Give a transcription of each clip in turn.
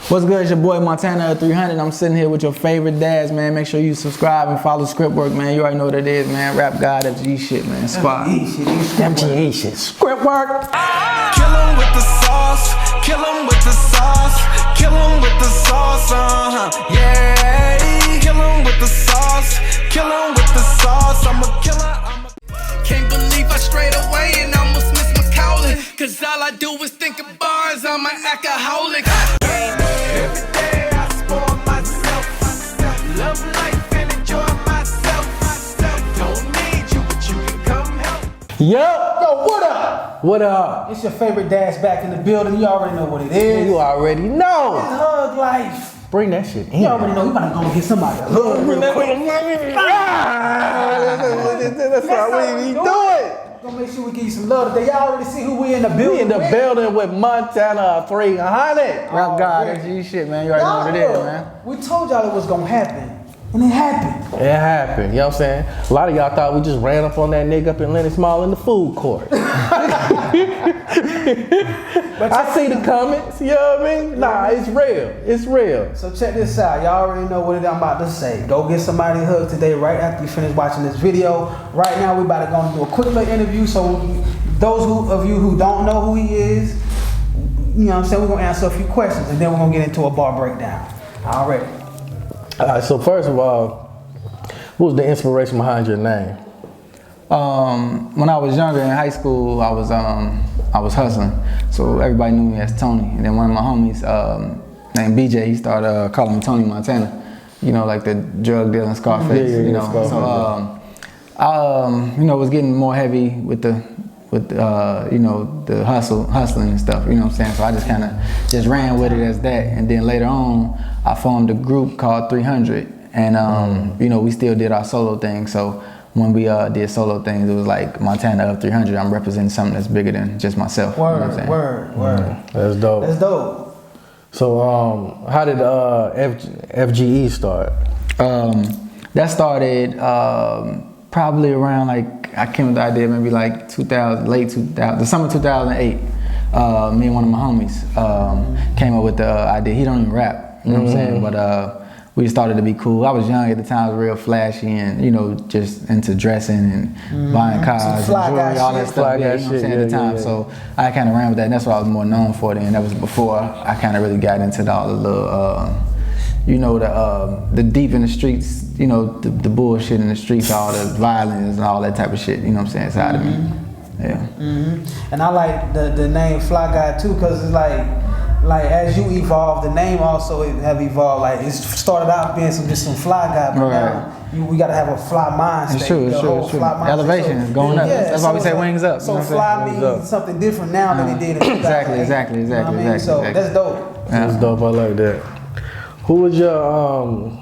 What's good? It's your boy Montana 300. I'm sitting here with your favorite dads, man. Make sure you subscribe and follow ScriptWork, man. You already know what it is, man. Rap God, FG shit, man. Spot. FG shit. ScriptWork. Kill him with the sauce. Kill him with the sauce. Kill him with the sauce. Yeah. Kill him with the sauce. Kill him with the sauce. I'm a killer. Can't believe I strayed away and almost missed my calling. Cause all I do is think of bars. I'm an alcoholic. Every day I spoil myself. Love life and enjoy myself. Don't need you, but you can come help. Yo, what up? What up? It's your favorite dash back in the building. You already know what it is. You already know. It's hug life. Bring that shit in. You already know. You gotta go and get somebody a hug real quick. That's why we do it. Gonna make sure we give you some love today. Y'all already see who we in the building. We in the building with Montana 300. Rap God, FG shit, man. You already know what it is, man. We told y'all it was gonna happen. And it happened. It happened, you know what I'm saying? A lot of y'all thought we just ran up on that nigga up in Lennox Mall in the food court. But I see the comments, you know what I mean? Nah, it's real, it's real. So check this out. Y'all already know what I'm about to say. Go get somebody a hug today right after you finish watching this video. Right now we about to go and do a quick little interview. So those of you who don't know who he is, you know what I'm saying, we're gonna answer a few questions and then we're gonna get into a bar breakdown. Already. All right, so first of all, what was the inspiration behind your name? When I was younger in high school, I was hustling, so everybody knew me as Tony. And then one of my homies, named BJ, he started calling me Tony Montana. You know, like the drug dealing Scarface. Yeah, you know, Scarface. So you know, was getting more heavy with the you know, the hustling and stuff. You know what I'm saying? So I just kind of just ran with it as that. And then later on, I formed a group called 300, and you know, we still did our solo thing. So when we did solo things, it was like Montana of 300. I'm representing something that's bigger than just myself. Word, you know what I'm saying? word. That's dope. That's dope. So how did FGE start? That started probably around, like, I came with the idea maybe like 2000, late 2000, the summer 2008. Me and one of my homies came up with the idea. He don't even rap, you know what I'm saying? But we started to be cool. I was young at the time, I was real flashy and, you know, just into dressing and buying cars and jewelry, all that stuff. Yeah, you know what I'm saying, at the time. So I kind of ran with that, and that's what I was more known for then. That was before I kind of really got into all the little, you know, the deep in the streets, you know, the bullshit in the streets, all the violence and all that type of shit, you know what I'm saying, side of me. Yeah. And I like the name Fly Guy too, because it's like as you evolve, the name also have evolved. Like it started out being just some fly guy, but now we gotta have a fly mind state. It's true, it's true, it's true. Elevation is going up. That's why we say wings up. So fly means something different now than it did in 2008. Exactly. You know what I mean? So that's dope. That's dope, I like that. Who was your,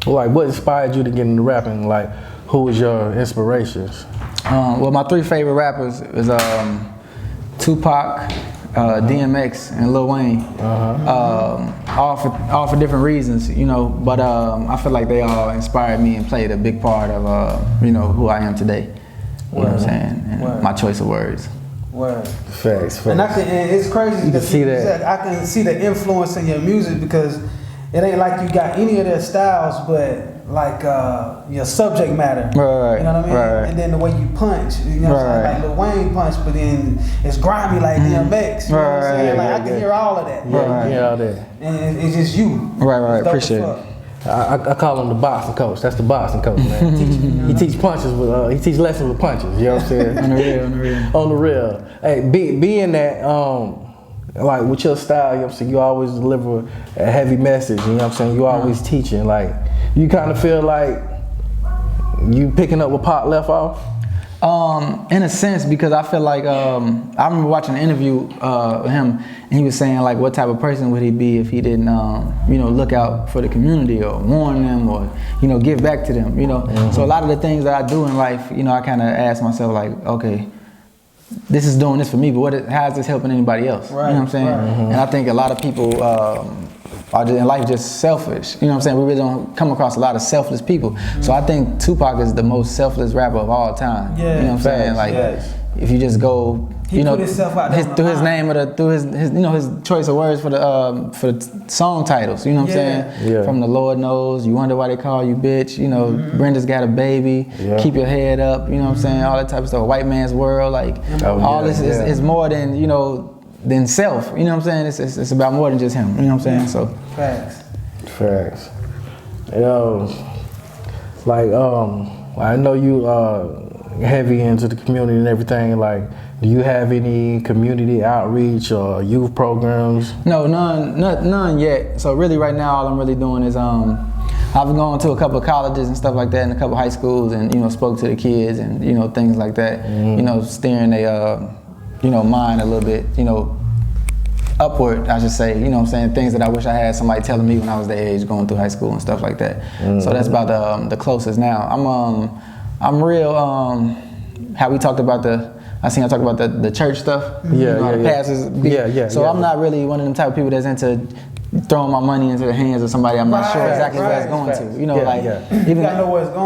like, what inspired you to get into rapping? Like, who was your inspirations? Well, my three favorite rappers is Tupac, DMX, and Lil Wayne. All for different reasons, you know. But I feel like they all inspired me and played a big part of you know, who I am today. You know what I'm saying? And my choice of words. Word. Facts. And it's crazy you can see that. I can see the influence in your music because it ain't like you got any of their styles, but like your subject matter. Right. You know what I mean? Right. And then the way you punch. You know what I'm saying? Like Lil Wayne punch, but then it's grimy like DMX. You know what I'm saying? Like I can hear all of that. Yeah, all that. And it's just you. Right. Appreciate it. I call him the boxing coach. That's the boxing coach, man. He teach punches with he teach lessons with punches. You know what I'm saying? On the real. Hey, being that like with your style, you know what I'm saying, you always deliver a heavy message. You know what I'm saying? You always teaching. Like you kind of feel like you picking up where Pop left off. In a sense, because I feel like I remember watching an interview with him, and he was saying like, what type of person would he be if he didn't, you know, look out for the community or warn them or, you know, give back to them, you know. So a lot of the things that I do in life, you know, I kind of ask myself like, okay, this is doing this for me, but how is this helping anybody else? Right, you know what I'm saying? And I think a lot of people are just, in life just selfish. You know what I'm saying? We really don't come across a lot of selfless people. So I think Tupac is the most selfless rapper of all time. Yeah, you know what I'm saying? Like, if you just go He put himself out there through his name or through his his choice of words for the song titles. You know what I'm saying? Yeah. From the Lord knows, you wonder why they call you bitch. You know, Brenda's got a baby. Yeah. Keep your head up. You know what I'm saying? All that type of stuff. White man's world. Like all this is more than than self. You know what I'm saying? It's about more than just him. You know what I'm saying? So Facts. Like I know you heavy into the community and everything. Like, do you have any community outreach or youth programs? No, none yet. So really, right now, all I'm really doing is I've gone to a couple of colleges and stuff like that, and a couple of high schools, and spoke to the kids and things like that. Steering their mind a little bit, upward, I should say. You know what I'm saying? Things that I wish I had somebody telling me when I was their age, going through high school and stuff like that. So that's about the closest now. I'm real. How we talked about I talked about the church stuff. The pastors be. So I'm not really one of them type of people that's into throwing my money into the hands of somebody I'm not sure exactly where it's going to.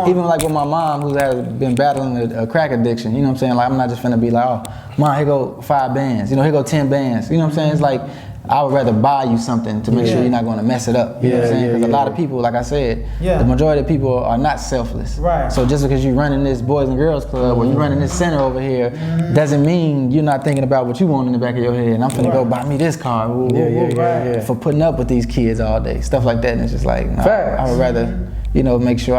Even like with my mom, who has been battling a crack addiction. You know what I'm saying? Like, I'm not just finna be like, oh, mom, here go 5 bands. Here go 10 bands. You know what I'm saying? It's like, I would rather buy you something to make sure you're not going to mess it up. You know what I'm saying? Because a lot of people, like I said, the majority of people are not selfless. Right. So just because you're running this Boys and Girls Club or you're running this center over here, doesn't mean you're not thinking about what you want in the back of your head. And I'm finna go buy me this car for putting up with these kids all day. Stuff like that. And it's just like, nah, I would rather make sure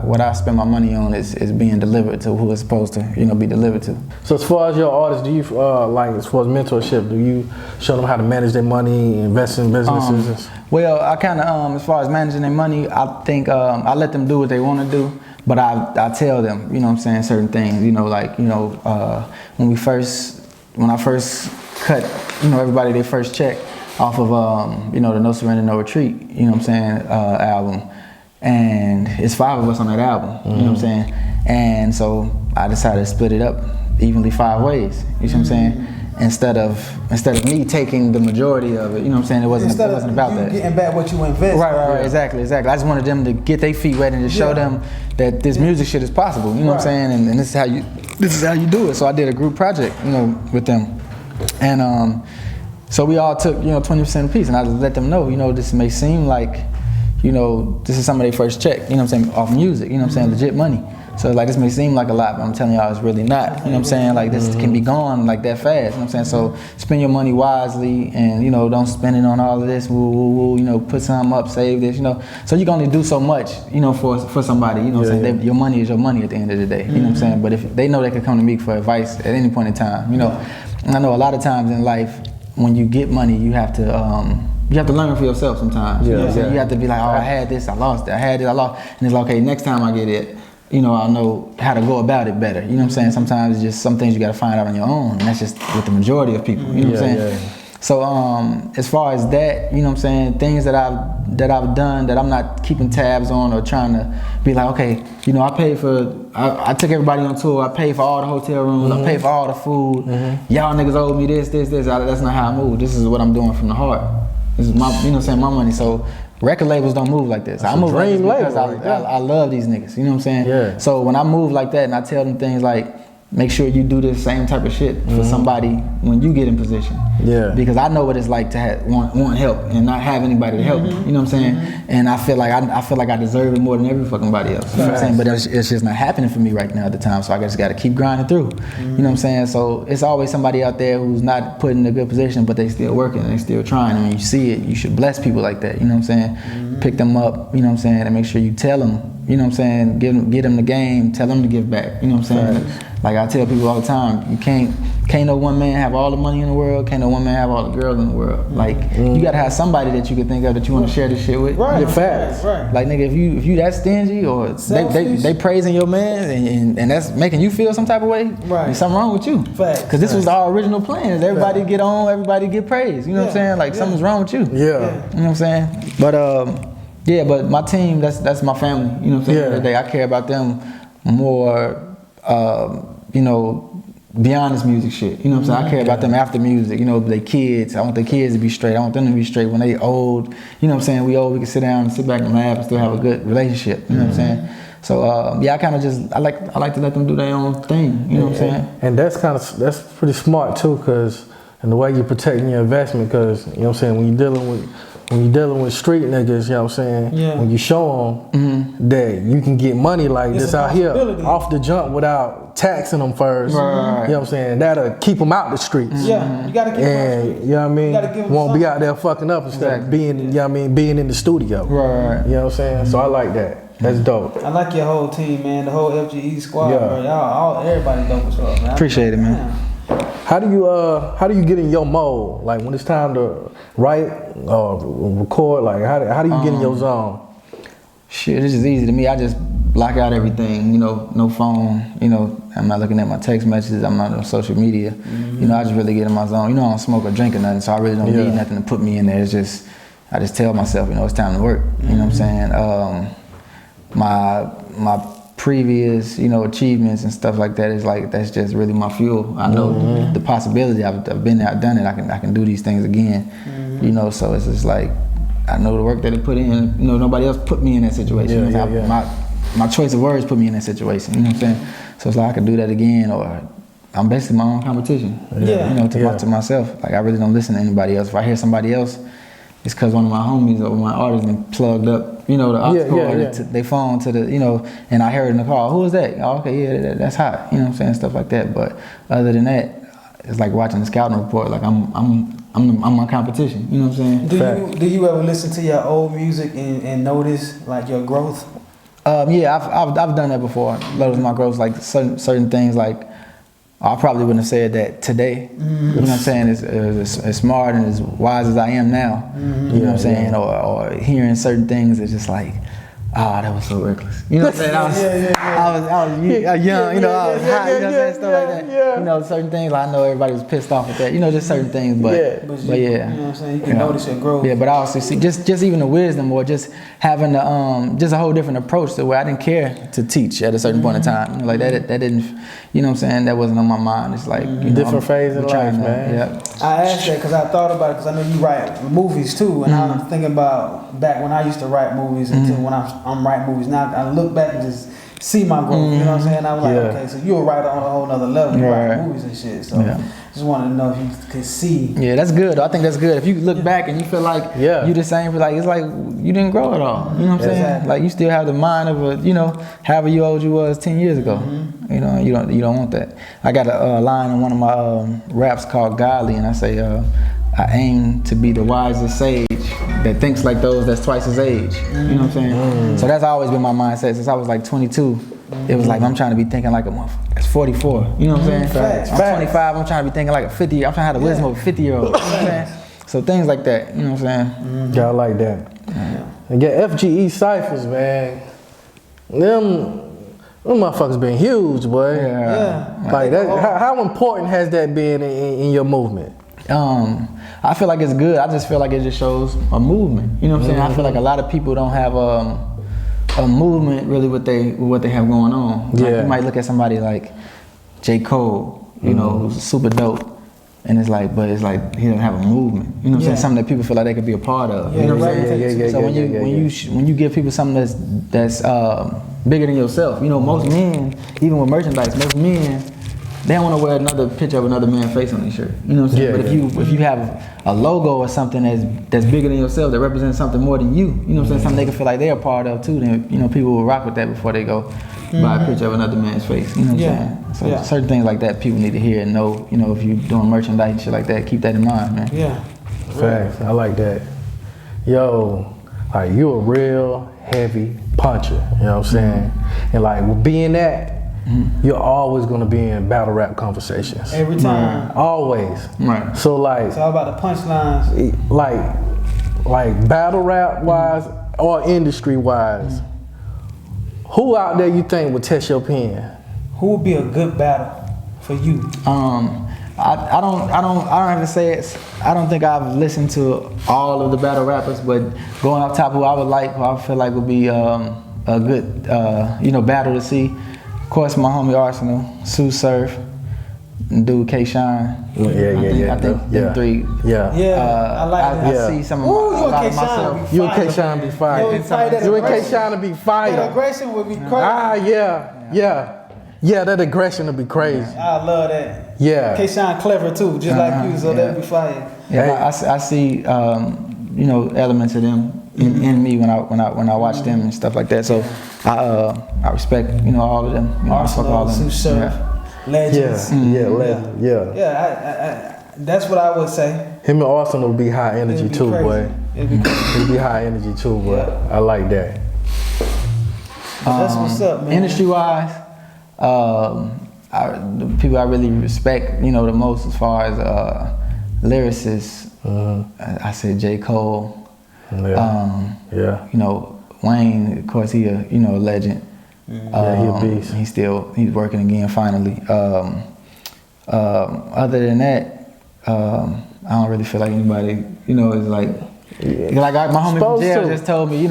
what I spend my money on is being delivered to who it's supposed to, be delivered to. So as far as your artists, do you as far as mentorship, do you show them how to manage their money, invest in businesses? Well, I kind of, as far as managing their money, I think I let them do what they want to do, but I tell them, certain things, when I first cut, everybody their first check off of, the No Surrender, No Retreat, album. And it's 5 of us on that album, you know what I'm saying? And so I decided to split it up evenly 5 ways, you see what I'm saying? Instead of me taking the majority of it, you know what I'm saying? It wasn't about that. Getting back what you invested. Right, exactly. I just wanted them to get their feet wet and just show them that this music shit is possible, you know what I'm saying? And this is how you do it. So I did a group project, with them. And so we all took, 20% apiece, and I just let them know, this may seem like, this is some of their first check, off music, legit money. So like, this may seem like a lot, but I'm telling y'all it's really not, you know what I'm saying? Like, this can be gone like that fast, you know what I'm saying? So spend your money wisely and, don't spend it on all of this, put something up, save this, So you can only do so much, for somebody, you know what I'm saying? Your money is your money at the end of the day, you know what I'm saying? But if they know they could come to me for advice at any point in time, and I know a lot of times in life, when you get money, you have to learn for yourself sometimes. You have to be like, oh, I had this, I lost it, I had it, I lost it. And it's like, okay, next time I get it, I'll know how to go about it better. You know what I'm saying? Sometimes it's just some things you got to find out on your own. And that's just with the majority of people. You know what I'm saying? So as far as that, you know what I'm saying, things that I've done that I'm not keeping tabs on or trying to be like, okay, I took everybody on tour, I paid for all the hotel rooms, I paid for all the food. Y'all niggas owe me this. That's not how I move. This is what I'm doing from the heart. This is my, my money. So record labels don't move like this. I move like this because I love these niggas. You know what I'm saying? Yeah. So when I move like that and I tell them things like, make sure you do this same type of shit for somebody when you get in position. Yeah. Because I know what it's like to want help and not have anybody to help me. You know what I'm saying? And I feel like I deserve it more than every fucking body else. You know what I'm saying? But it's just not happening for me right now at the time. So I just got to keep grinding through. You know what I'm saying? So it's always somebody out there who's not put in a good position, but they still working, they still trying. And when you see it, you should bless people like that. You know what I'm saying? Pick them up. You know what I'm saying? And make sure you tell them. You know what I'm saying? Get them the game. Tell them to give back. You know what I'm saying? Like I tell people all the time, you can't no one man have all the money in the world, can't no one man have all the girls in the world. Like you gotta have somebody that you can think of that you want to share this shit with. Right. Facts. Right. Like nigga, if you that stingy or they praising your man and that's making you feel some type of way, there's something wrong with you. Facts. Because this was our original plan. Everybody get on, everybody get praised. You know what I'm saying? Like something's wrong with you. Yeah. You know what I'm saying? But but my team, that's my family. You know what I'm saying? Today I care about them more. Beyond this music shit. You know what I'm saying? I care about them after music, their kids. I want their kids to be straight. I want them to be straight when they old. You know what I'm saying? We old, we can sit down and sit back and laugh and still have a good relationship. You know what I'm saying? So yeah, I kind of just I like to let them do their own thing. You know what I'm saying? And that's pretty smart too, cause and the way you're protecting your investment, cause you know what I'm saying, when you're dealing with street niggas, you know what I'm saying, when you show them that you can get money like this out here off the jump without taxing them first, right. You know what I'm saying, that'll keep them out the streets. Yeah, you gotta keep them out the streets. You know what I mean, won't be out there fucking up instead of being, you know what I mean, being in the studio. Right. You know what I'm saying? So I like that. That's dope. I like your whole team, man. The whole FGE squad, bro. Everybody dope as well, man. Appreciate it, man. How do you get in your mode? Like when it's time to write or record, like how do you get in your zone? Shit, it's just easy to me. I just block out everything, you know, no phone, you know, I'm not looking at my text messages, I'm not on social media. You know, I just really get in my zone. You know, I don't smoke or drink or nothing, so I really don't need nothing to put me in there. It's just, I just tell myself, you know, it's time to work. You know what I'm saying? My previous, you know, achievements and stuff like that is like, that's just really my fuel. I know the possibility. I've been there, I've done it. I can do these things again. You know, so it's just like, I know the work that it put in. You know, nobody else put me in that situation. My choice of words put me in that situation. You know what I'm saying? So it's like I can do that again, or I'm basically my own competition. You know, to myself. Like I really don't listen to anybody else. If I hear somebody else, it's because one of my homies or my artists been plugged up, you know, the aux cord, they phone to the, you know, and I heard in the call, who is that? Oh, okay, yeah, that's hot. You know what I'm saying? Stuff like that. But other than that, it's like watching the scouting report. Like I'm my competition. You know what I'm saying? Do you ever listen to your old music and notice like your growth? Yeah, I've done that before. Notice my growth, like certain things, like I probably wouldn't have said that today. You know what I'm saying? As smart and as wise as I am now. You know what I'm saying? Or hearing certain things, it's just like, that was so reckless. You know what I'm saying? I was young, you know, I was hot, you know what I'm saying? Stuff like that. You know, certain things, like I know everybody was pissed off at that. You know, just certain things, but yeah. You know what I'm saying? You can notice your growth. Yeah, but I also see just even the wisdom, or just having just a whole different approach to where I didn't care to teach at a certain point in time. You know, like that didn't, you know what I'm saying? That wasn't on my mind. It's like, you know, different phase in life, man. Yeah. I asked that because I thought about it because I know you write movies too, and I'm thinking about back when I used to write movies until when I'm writing movies now. I look back and just see my growth. You know what I'm saying? I was like, okay, so you're a writer on a whole nother level. You write movies and shit. So just wanted to know if you could see. Yeah, that's good. I think that's good. If you look back and you feel like you the same, like it's like you didn't grow at all. You know what I'm saying? Exactly. Like you still have the mind of a, you know, however you old you was 10 years ago. You know, you don't want that. I got a line in one of my raps called Godly, and I say, I aim to be the wisest sage that thinks like those that's twice his age. You know what I'm saying? So that's always been my mindset since I was like 22. It was like I'm trying to be thinking like a motherfucker that's 44. You know what I'm saying? I'm 25. I'm trying to be thinking like a 50. I'm trying to have the wisdom of a 50-year-old. You know what I'm saying? So things like that. You know what I'm saying? Yeah, I like that. And get FGE ciphers, man. Them motherfuckers been huge, boy. Like that. How important has that been in your movement? I feel like it's good. I just feel like it just shows a movement. You know what I'm saying? I feel like a lot of people don't have a movement really with what they have going on. Like you might look at somebody like J. Cole, you know, who's super dope, and it's like, but it's like he doesn't have a movement. You know what I'm saying? Something that people feel like they could be a part of. You know what I'm saying? So when you give people something that's bigger than yourself, you know, most men, even with merchandise, most men, they don't want to wear another picture of another man's face on their shirt. You know what I'm saying? But if you have a logo or something that's bigger than yourself, that represents something more than you, you know what I'm saying? Something they can feel like they're a part of too, then, you know, people will rock with that before they go buy a picture of another man's face. You know what I'm saying? So certain things like that people need to hear and know, you know, if you're doing merchandise and shit like that, keep that in mind, man. Yeah. Facts. I like that. Yo, like you a real heavy puncher, you know what I'm saying? And like with being that, you're always gonna be in battle rap conversations. Every time. Always. Right. So like, it's all about the punchlines. Like battle rap wise or industry wise, who out there you think would test your pen? Who would be a good battle for you? I don't have to say it. I don't think I've listened to all of the battle rappers, but going off top, who I would like, who I feel like would be a good, you know, battle to see. Of course, my homie Arsenal, Sue Surf, dude K-Shine. I think them three. I like that. I see some of a lot of myself. You and K-Shine be fire. You and K-Shine be fire. That aggression would be crazy. Yeah, that aggression would be crazy. I love that. Yeah. K-Shine clever too, just like you, so that'd be fire. Yeah, I see elements of them in me when I watch them and stuff like that. So I respect all of them. Arsenal, Sue Surf, legends. Legends. Yeah, that's what I would say. Him and Arsenal would be high energy too, boy. It'd be high energy too, boy. I like that. That's what's up, man. Industry wise, the people I really respect, the most as far as lyricists, I said J. Cole. Wayne, of course, he a legend. He a beast. He's working again finally. Other than that, I don't really feel like anybody, is like my homie from jail just told me, you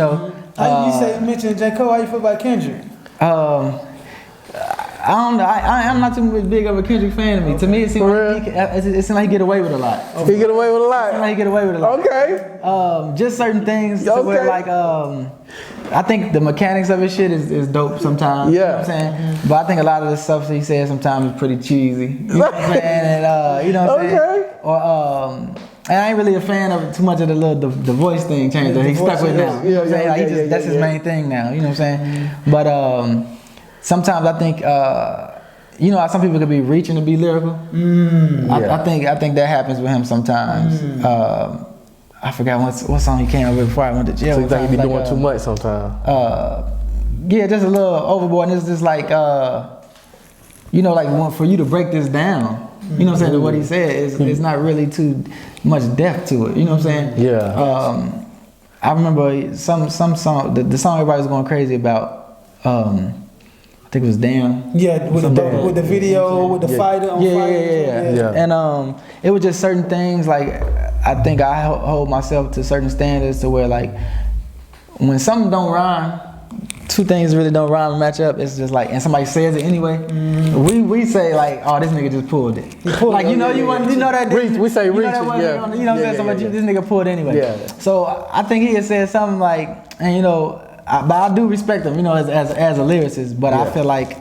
mentioned J. Cole, how you feel about Kendrick? I don't know. I'm not too big of a Kendrick fan of me. To me, it seems like he get away with a lot. He get away with a lot? It seems like he get away with a lot. Okay. Just certain things to where I think the mechanics of his shit is dope sometimes. Yeah. You know what I'm saying? But I think a lot of the stuff that he says sometimes is pretty cheesy. You know what I'm saying? And, you know what I'm saying? Or, and I ain't really a fan of too much of the voice thing change that he's stuck with now. You know what I'm saying? That's his main thing now. You know what I'm saying? But sometimes I think how some people could be reaching to be lyrical. I think that happens with him sometimes. I forgot what song he came up with before I went to jail. So you think he be doing too much sometimes? Yeah, just a little overboard. And it's just like for you to break this down. You know what I'm saying? What he said is not really too much depth to it. You know what I'm saying? Yeah. I remember some song, the song everybody was going crazy about. I think it was Damn. Yeah, with the video, with the fighter on fire. Yeah. And it was just certain things like I think I hold myself to certain standards to where like when something don't rhyme, two things really don't rhyme and match up. It's just like, and somebody says it anyway. We say like, oh, this nigga just pulled it. We say reach, this nigga pulled anyway. Yeah. So I think he had said something like, and but I do respect him, as a lyricist. But I feel like,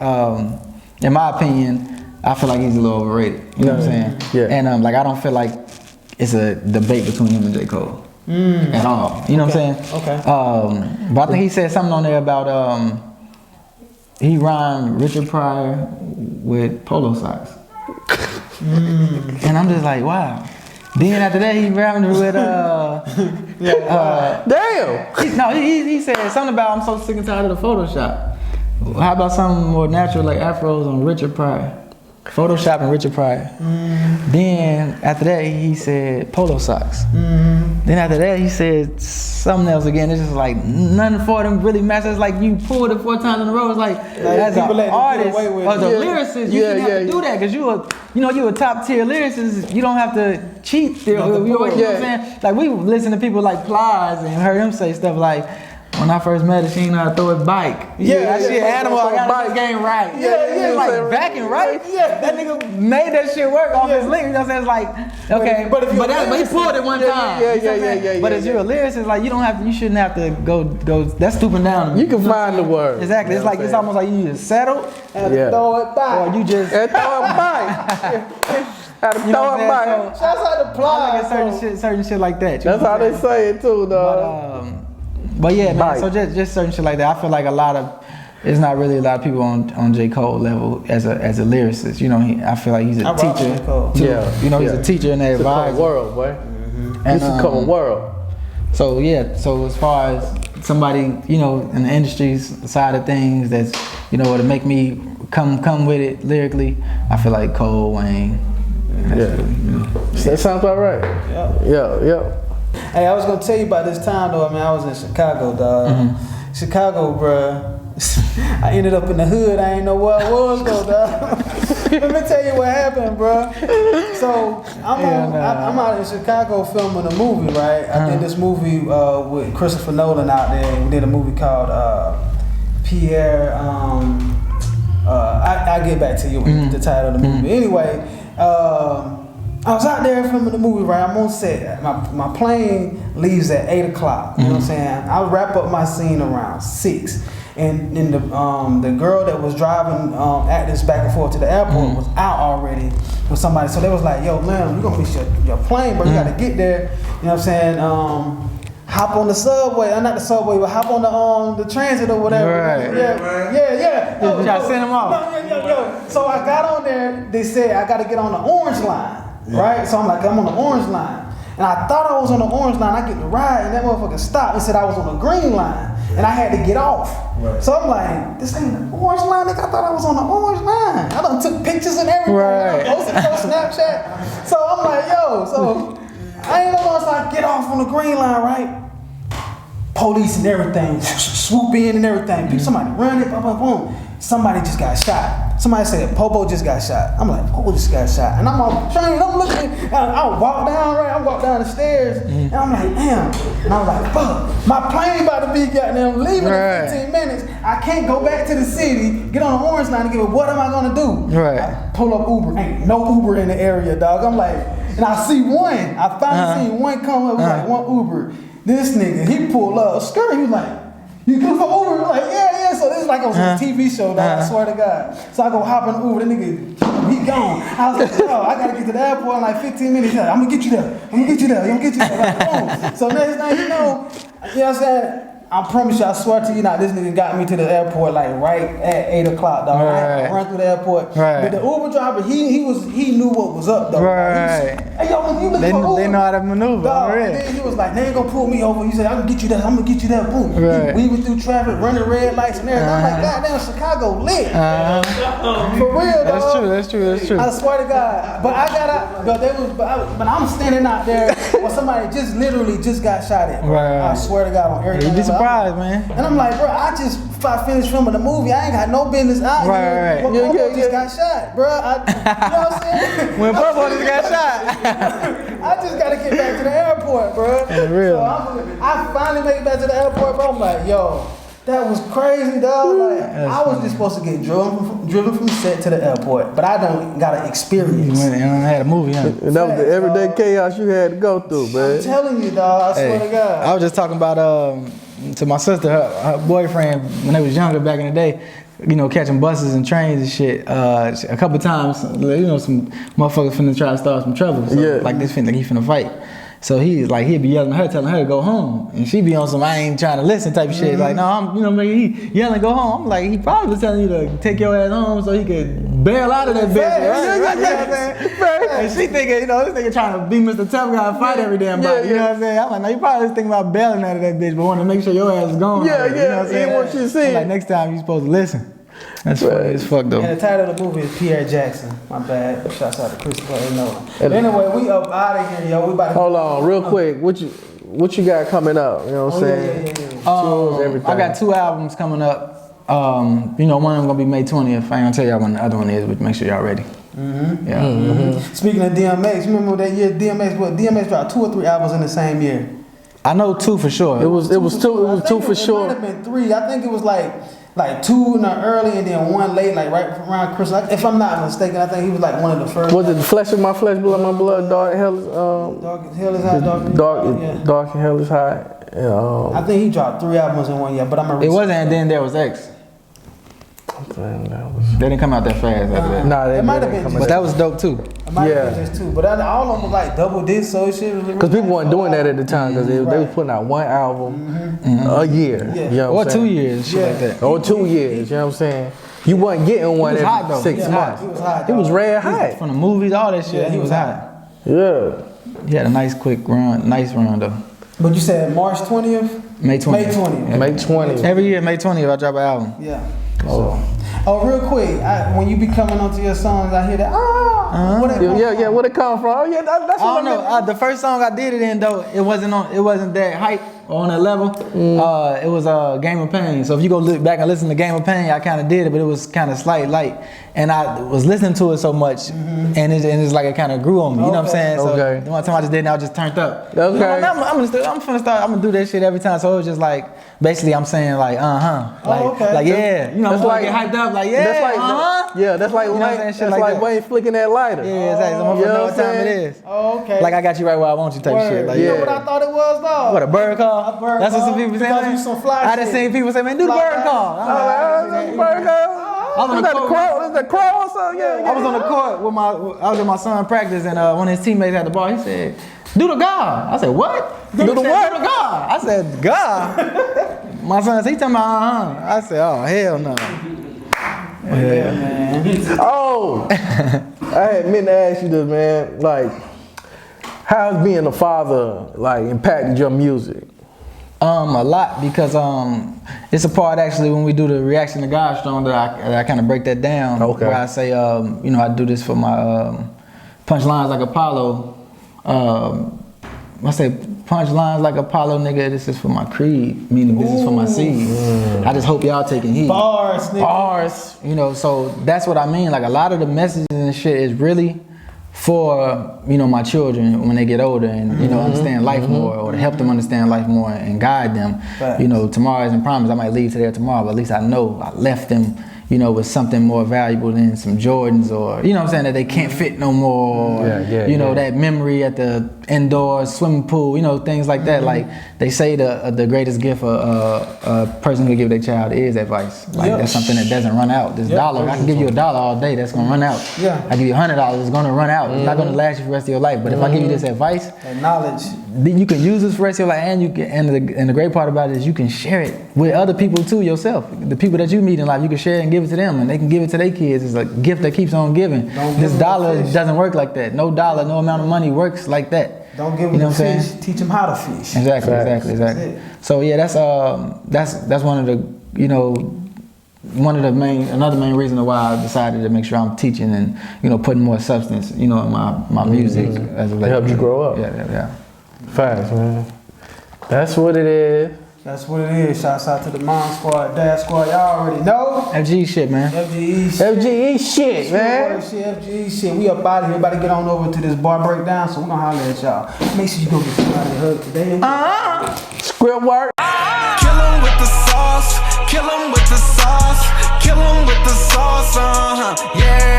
in my opinion, I feel like he's a little overrated. You know what I'm saying? Yeah. And I don't feel like it's a debate between him and J. Cole at all. You know what I'm saying? Okay. But I think he said something on there about he rhymed Richard Pryor with polo socks. And I'm just like, wow. Then after that, he rhymed with damn. He said something about I'm so sick and tired of the Photoshop. How about something more natural like afros on Richard Pryor? Photoshop and Richard Pryor. Then after that, he said polo socks. Then after that, he said something else again. It's just like nothing for them really matches. It's like you pulled it 4 times in a row. It's like as an artist or the lyricist, you shouldn't have to do that because you a top tier lyricist. You don't have to cheat. You know what I'm saying? Like we listen to people like Plies and heard him say stuff like, when I first met her, she didn't know how to throw a bike. That shit animal. I got this game right. Like backing right. That nigga made that shit work off his link. You know what I'm saying? It's like okay, but he pulled it one time. But if you're a lyricist, like you shouldn't have to go. That's stooping down. You can find the word. Exactly. It's like it's almost like you just settle and throw it back, or you just throw it back. Throw it back. That's how the plot. Certain shit like that. That's how they say it too, dog. But yeah, man, so just certain shit like that. I feel like it's not really a lot of people on J. Cole level as a lyricist. I feel like he's a teacher. Too. He's a teacher and an advisor. It's a cold world, boy. It's a cold world. So as far as somebody, in the industry's side of things that's, to make me come with it lyrically, I feel like Cole, Wayne. That sounds about right. Yeah. Hey, I was gonna tell you about this time though. I was in Chicago, dog. Chicago, bruh. I ended up in the hood. I ain't know where I was though, dog. Let me tell you what happened, bruh. So I'm out in Chicago filming a movie, right? I did this movie with Christopher Nolan out there. We did a movie called Pierre. I'll get back to you with the title of the movie. Anyway. I was out there filming the movie, right? I'm on set. My plane leaves at 8 o'clock. You know what I'm saying? I wrap up my scene around 6. And then the girl that was driving actors back and forth to the airport was out already with somebody. So they was like, yo, Lem, you gonna miss your plane, bro. You gotta get there. You know what I'm saying? Hop on the subway. Not the subway, but hop on the transit or whatever. Right. Yeah. Y'all send them off. Yo. So I got on there. They said I gotta get on the orange line. Right? So I'm like, I'm on the orange line. And I thought I was on the orange line. I get the ride, and that motherfucker stopped and said I was on the green line. And I had to get off. Right. So I'm like, this ain't the orange line, nigga. I thought I was on the orange line. I done took pictures and everything. Right. I posted on Snapchat. So I'm like, yo, so I ain't gonna start get off on the green line, right? Police and everything, swoop in and everything. Somebody run it, boom, boom, boom. Somebody just got shot. Somebody said Popo just got shot. I'm like, Popo just got shot. And I'm on the train, I'm looking, I walk down, right? I walk down the stairs, and I'm like, damn. And I was like, fuck, my plane about to be goddamn leaving in 15 minutes. I can't go back to the city, get on the orange line and give it, what am I gonna do? Right. I pull up Uber, ain't no Uber in the area, dog. I'm like, and I see one, I finally seen one come up, it was like one Uber. This nigga, he pulled up, skirt, he was like, you good for Uber? I'm like, yeah. So this is like I was on a TV show, dog, I swear to God. So I go hop in the Uber, the nigga, he gone. I was like, yo, I gotta get to the airport in like 15 minutes. Like, I'm gonna get you there. Like, boom. So next thing you know what I'm saying? I promise you, I swear to you, now this nigga got me to the airport like right at 8 o'clock, dog. I had to run through the airport. Right. But the Uber driver, he knew what was up, though. Right. Hey, yo, when you look for Uber, they know how to maneuver. Dog, and then he was like, they ain't gonna pull me over. He said, I'm gonna get you there. Boom. Right. We went through traffic, running red lights and everything. I'm like, goddamn, Chicago lit. For real, dog. That's true. I swear to God. But I got out, but I'm standing out there where somebody just literally just got shot at. Right. I swear to God on everything. You'd be surprised, man. And I'm like, bro, I just finished filming the movie. I ain't got no business out here. Right. When Popo just got shot, bro. You know what I'm saying? When Popo just got shot. I just gotta get back to the airport, bro. That's real. So I finally make it back to the airport, bro. I'm like, yo, that was crazy, dog. Like, I was just supposed to get driven from set to the airport, but I done got an experience. You had a movie, huh? And that was the everyday chaos you had to go through, man. I'm telling you, dog. I swear to God. I was just talking about to my sister, her boyfriend, when they was younger back in the day, you know, catching buses and trains and shit. A couple times, you know, some motherfuckers finna try to start some trouble. So, like he finna fight. So he'd be yelling at her, telling her to go home, and she be on some I ain't trying to listen type of shit. Like, no, he yelling go home. I'm like, he probably was telling you to take your ass home so he could bail out of that bitch. Right? You know what I'm saying? And she thinking, you know, this nigga trying to be Mr. Tough Guy and fight every damn body. You know what I'm saying? I'm like, no, you probably was thinking about bailing out of that bitch, but want to make sure your ass is gone. Yeah, you know what I'm saying? He wants you to see. I'm like, next time you supposed to listen. That's funny as fuck though. And the title of the movie is Pierre Jackson. My bad. Shouts out to Christopher Nolan. But anyway, we up out of here, yo. We about to hold on, real quick. What you got coming up? You know what I'm saying? Yeah. Everything. I got 2 albums coming up. You know, one of them gonna be May 20th. I ain't gonna tell y'all when the other one is, but make sure y'all ready. Speaking of DMX, remember that year DMX dropped 2 or 3 albums in the same year. I know 2 for sure. It was two for sure. It might have been 3. I think it was like 2 in the early and then 1 late, like right around Christmas. If I'm not mistaken, I think he was like one of the first. Was it The Flesh of My Flesh, Blood of My Blood, Dark Hell is Dark and Hell is High. I think he dropped 3 albums in 1 year, but I'm gonna. It wasn't, and then there was X. They didn't come out that fast after that. Nah, it might have been, but that was dope too. It might have been just 2, but all of them was like double disc, so shit was. Because people weren't doing that at the time, because they was putting out 1 album a year. Yeah. You know or 2 years, shit like that. Or 2 years, you know what I'm saying? You wasn't getting one every hot, 6 months. He was hot. It was red hot. From the movies, all that shit, Yeah, he was hot. Yeah. He had a nice quick run, though. But you said March 20th? May 20th. May 20th. Yeah. May 20th. Every year, May 20th, I drop an album. Yeah. Oh, real quick, when you be coming onto your songs, I hear that. Where it come from? Oh yeah, that's I don't know. The first song I did it in though, it wasn't that hype. or on that level, it was a Game of Pain. So if you go look back and listen to Game of Pain, I kind of did it, but it was kind of slight light. And I was listening to it so much, and it's like it kind of grew on me. You know what I'm saying? So the one time I just did it, I was just turned up. Okay. You know, I'm gonna do that shit every time. So it was just like, basically, I'm saying like, like yeah, you know, that's like get hyped up, like yeah, that's like, yeah, that's like, you know what I'm saying? Shit like that. Wayne flicking that lighter. Yeah, exactly. So you know what time it is. Oh, okay. Like I got you right where I want you type shit. Like, you know what I thought it was though? What, a bird call? A bird That's call. what some people say. Because Man. you some fly I done shit. seen people say, man, do the bird call. Bird call. Is that crow or something? Yeah. I was on the court with I was with my son practice, and one of his teammates at the bar, he said, do the God. I said, what? Do the what? Do the God. I said, God? My son said, he talking about, I said, oh, hell no. Yeah, man. Oh, I meant to ask you this, man. Like, how's being a father like impacted your music? A lot, because it's a part actually when we do the reaction to God Strong that I kind of break that down. Okay. Where I say, you know, I do this for my punchlines like Apollo. I say punchlines like Apollo, nigga. This is for my creed, meaning this is for my seed. I just hope y'all taking heed. Bars, nigga. Bars, you know. So that's what I mean. Like a lot of the messages and shit is really for, you know, my children when they get older and, you know, understand life more, or to help them understand life more and guide them. Facts. You know, tomorrow isn't promised. I might leave today or tomorrow, but at least I know I left them, you know, with something more valuable than some Jordans, or, you know what I'm saying, that they can't fit no more. You know, that memory at the indoor swimming pool, you know, things like that. Like they say the greatest gift a person could give their child is advice. Like that's something that doesn't run out. This dollar, I can give you $1 all day, that's gonna run out. I give you $100, it's gonna run out. It's not gonna last you for the rest of your life. But if I give you this advice, that knowledge, you can use this for the rest of your life, and you can, and the great part about it is you can share it with other people too yourself. The people that you meet in life, you can share it and give it to them, and they can give it to their kids. It's a gift that keeps on giving. This dollar doesn't work like that. No dollar, no amount of money works like that. Don't give them the fish, teach them how to fish. Exactly. So yeah, that's one of the, you know, another main reason why I decided to make sure I'm teaching and, you know, putting more substance, you know, in my music as of late. To help you grow up. Yeah. Facts, man. That's what it is. That's what it is. Shouts out to the Mom Squad, Dad Squad. Y'all already know. FGE shit, man. FGE shit, man. FGE shit. We up out of here. Everybody get on over to this bar breakdown, so we gonna holler at y'all. Make sure you go get somebody to hug today. ScriptWork. Kill 'em with the sauce. Kill 'em with the sauce. Kill 'em with the sauce. Yeah.